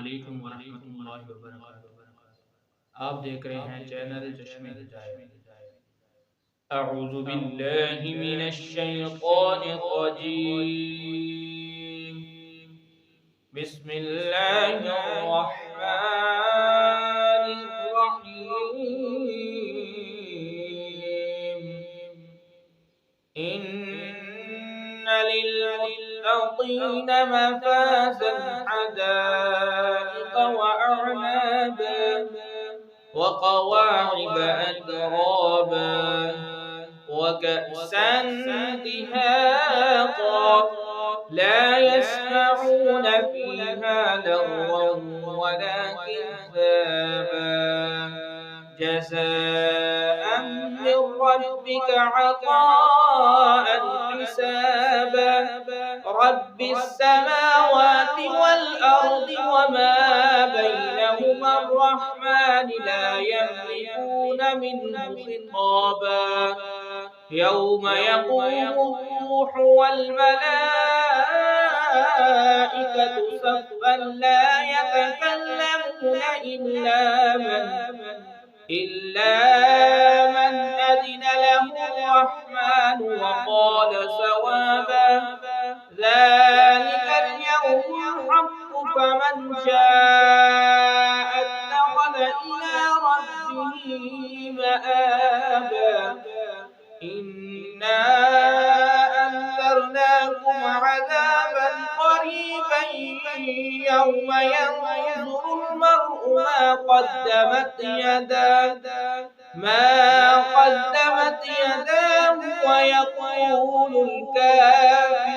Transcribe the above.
अस्सलामुअलैकुम वरहमतुल्लाहि वबरकातुहू। आप देख रहे हैं चैनल चश्मे हिदायत। अऊज़ु बिल्लाहि मिनश शैतानिर रजीम। बिस्मिल्लाहिर रहमानिर रहीम। इन्ना लिल्मुत्तक़ीना मफ़ाज़ा हदाइक़ व अअनाबा व कवाइब अतराबा व कअसन दिहाक़ा ला यस्मऊन फ़ीहा लग़वन वला किज़्ज़ाबा जज़ाअन मिन रब्बिक अताअन हिसाबा रब्बिस समावाति वल अर्दि वमा बैनहुमा अर्रहमान ला यमलिकून मिन्हु खिताबा यौम यक़ूमु अर्रूहु वल मलाइकतु सफ़्फ़न ला यतकल्लमून إلا من أذن له الرحمن وقال صوابا ذلك اليوم الحق فمن شاء اتخذ إلى ربه مآبا إنا أنذرناكم عذابا قريبا يوم ينظر المرء ما قدمت يداه ويقول الكافر